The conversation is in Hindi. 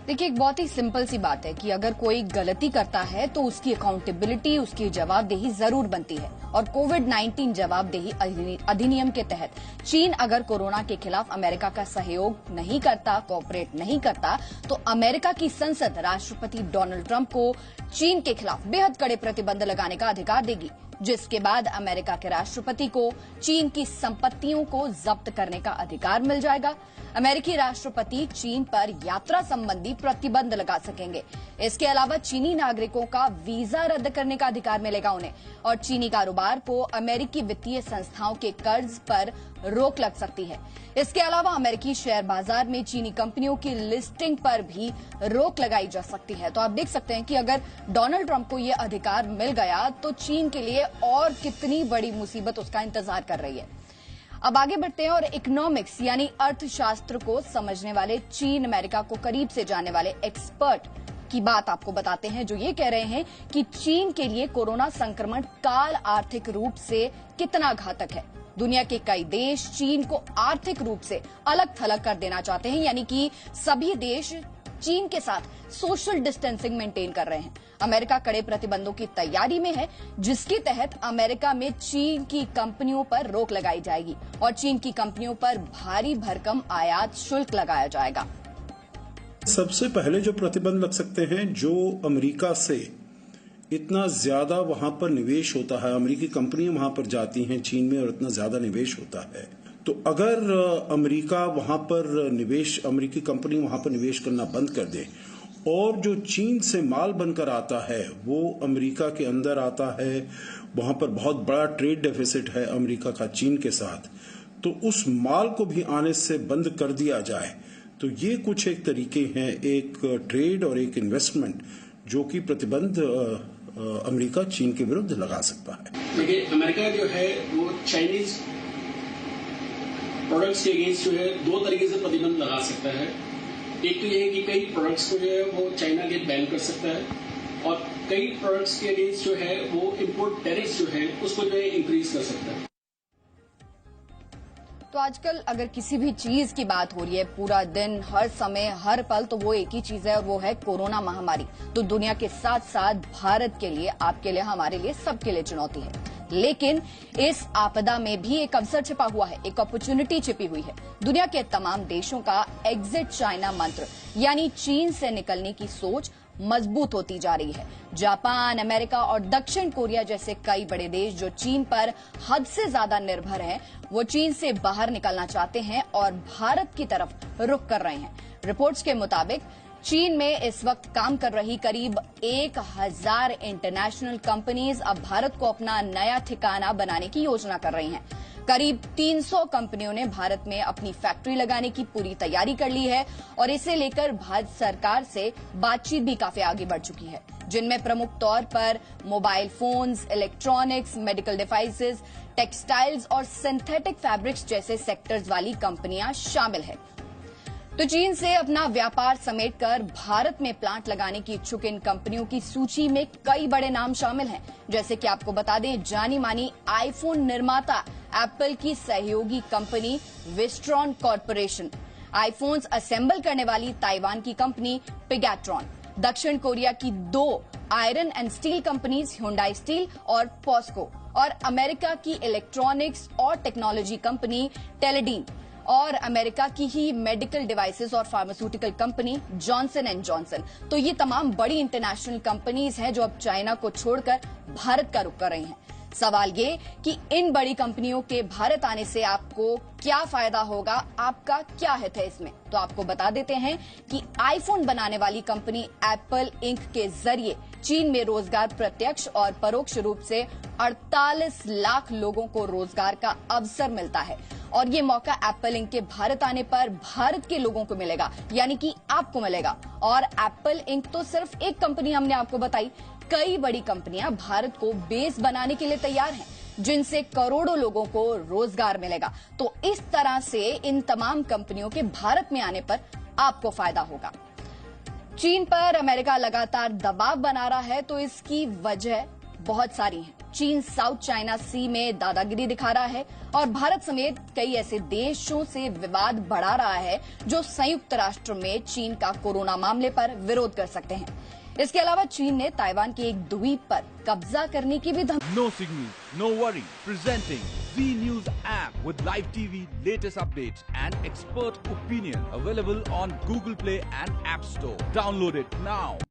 देखिए, एक बहुत ही सिंपल सी बात है कि अगर कोई गलती करता है तो उसकी अकाउंटेबिलिटी, उसकी जवाबदेही जरूर बनती है। और कोविड-19 जवाबदेही अधिनियम के तहत चीन अगर कोरोना के खिलाफ अमेरिका का सहयोग नहीं करता, कोऑपरेट नहीं करता, तो अमेरिका की संसद राष्ट्रपति डोनाल्ड ट्रंप को चीन के खिलाफ बेहद कड़े प्रतिबंध लगाने का अधिकार देगी, जिसके बाद अमेरिका के राष्ट्रपति को चीन की संपत्तियों को जब्त करने का अधिकार मिल जाएगा। अमेरिकी राष्ट्रपति चीन पर यात्रा संबंधी प्रतिबंध लगा सकेंगे। इसके अलावा चीनी नागरिकों का वीजा रद्द करने का अधिकार मिलेगा उन्हें, और चीनी कारोबार को अमेरिकी वित्तीय संस्थाओं के कर्ज पर रोक लग सकती है। इसके अलावा अमेरिकी शेयर बाजार में चीनी कंपनियों की लिस्टिंग पर भी रोक लगाई जा सकती है। तो आप देख सकते हैं कि अगर डोनाल्ड ट्रंप को यह अधिकार मिल गया तो चीन के लिए और कितनी बड़ी मुसीबत उसका इंतजार कर रही है। अब आगे बढ़ते हैं और इकोनॉमिक्स यानी अर्थशास्त्र को समझने वाले चीन अमेरिका को करीब से जानने वाले एक्सपर्ट की बात आपको बताते हैं, जो ये कह रहे हैं कि चीन के लिए कोरोना संक्रमण काल आर्थिक रूप से कितना घातक है। दुनिया के कई देश चीन को आर्थिक रूप से अलग थलग कर देना चाहते हैं, यानी कि सभी देश चीन के साथ सोशल डिस्टेंसिंग मेंटेन कर रहे हैं। अमेरिका कड़े प्रतिबंधों की तैयारी में है, जिसके तहत अमेरिका में चीन की कंपनियों पर रोक लगाई जाएगी और चीन की कंपनियों पर भारी भरकम आयात शुल्क लगाया जाएगा। सबसे पहले जो प्रतिबंध लग सकते हैं, जो अमेरिका से इतना ज्यादा वहां पर निवेश होता है, अमेरिकी कंपनियां वहां पर जाती हैं चीन में और इतना ज्यादा निवेश होता है, तो अगर अमेरिका वहां पर अमेरिकी कंपनी वहां पर निवेश करना बंद कर दे और जो चीन से माल बनकर आता है वो अमेरिका के अंदर आता है, वहां पर बहुत बड़ा ट्रेड डेफिसिट है अमेरिका का चीन के साथ, तो उस माल को भी आने से बंद कर दिया जाए, तो ये कुछ एक तरीके हैं, एक ट्रेड और एक इन्वेस्टमेंट जो कि प्रतिबंध अमेरिका चीन के विरुद्ध लगा सकता है। देखिए, अमेरिका जो है वो चाइनीज प्रोडक्ट्स के अगेंस्ट जो है दो तरीके से प्रतिबंध लगा सकता है। एक तो यह है कि कई प्रोडक्ट्स को जो है वो चाइना के बैन कर सकता है, और कई प्रोडक्ट्स के अगेंस्ट जो है वो इंपोर्ट टैरिफ्स जो है उसको जो है इंक्रीज कर सकता है। तो आजकल अगर किसी भी चीज की बात हो रही है पूरा दिन, हर समय, हर पल, तो वो एक ही चीज है और वो है कोरोना महामारी। तो दुनिया के साथ साथ भारत के लिए, आपके लिए, हमारे लिए, सबके लिए चुनौती है। लेकिन इस आपदा में भी एक अवसर छिपा हुआ है, एक अपॉर्चुनिटी छिपी हुई है। दुनिया के तमाम देशों का एग्जिट चाइना मंत्र यानी चीन से निकलने की सोच मजबूत होती जा रही है। जापान, अमेरिका और दक्षिण कोरिया जैसे कई बड़े देश जो चीन पर हद से ज्यादा निर्भर हैं, वो चीन से बाहर निकलना चाहते हैं और भारत की तरफ रुख कर रहे हैं। रिपोर्ट्स के मुताबिक चीन में इस वक्त काम कर रही करीब 1000 इंटरनेशनल कंपनीज अब भारत को अपना नया ठिकाना बनाने की योजना कर रही हैं। करीब 300 कंपनियों ने भारत में अपनी फैक्ट्री लगाने की पूरी तैयारी कर ली है और इसे लेकर भारत सरकार से बातचीत भी काफी आगे बढ़ चुकी है, जिनमें प्रमुख तौर पर mobile phones, electronics, medical devices, textiles और सिंथेटिक फैब्रिक्स जैसे सेक्टर्स वाली कंपनियां शामिल है। तो चीन से अपना व्यापार समेटकर भारत में प्लांट लगाने की इच्छुक इन कंपनियों की सूची में कई बड़े नाम शामिल हैं, जैसे कि आपको बता दें, जानी मानी आईफोन निर्माता एप्पल की सहयोगी company Wistron corporation, iPhones assemble करने वाली ताइवान की कंपनी पिगैट्रॉन, दक्षिण कोरिया की 2 iron and steel companies Hyundai steel और पॉस्को, और अमेरिका की इलेक्ट्रॉनिक्स और टेक्नोलॉजी कंपनी टेलेडीन, और अमेरिका की ही मेडिकल डिवाइसेस और pharmaceutical company Johnson and Johnson. तो ये तमाम बड़ी इंटरनेशनल कंपनीज हैं जो अब चाइना को छोड़कर भारत का रुख कर रही हैं। सवाल ये कि इन बड़ी कंपनियों के भारत आने से आपको क्या फायदा होगा, आपका क्या हित है इसमें? तो आपको बता देते हैं कि आईफोन बनाने वाली कंपनी एप्पल इंक के जरिए चीन में रोजगार प्रत्यक्ष और परोक्ष रूप से 48 लाख लोगों को रोजगार का अवसर मिलता है, और ये मौका एप्पल इंक के भारत आने पर भारत के लोगों को मिलेगा, यानी कि आपको मिलेगा। और एप्पल इंक तो सिर्फ एक कंपनी हमने आपको बताई, कई बड़ी कंपनियां भारत को बेस बनाने के लिए तैयार हैं, जिनसे करोड़ों लोगों को रोजगार मिलेगा। तो इस तरह से इन तमाम कंपनियों के भारत में आने पर आपको फायदा होगा। चीन पर अमेरिका लगातार दबाव बना रहा है, तो इसकी वजह बहुत सारी है। चीन साउथ चाइना सी में दादागिरी दिखा रहा है और भारत समेत कई ऐसे देशों से विवाद बढ़ा रहा है जो संयुक्त राष्ट्र में चीन का कोरोना मामले पर विरोध कर सकते हैं। इसके अलावा चीन ने ताइवान के एक द्वीप पर कब्जा करने की भी धमकी। No signal, no worry. Presenting Z News app with live TV, latest updates and expert opinion. Available on Google Play and App Store. Download it now.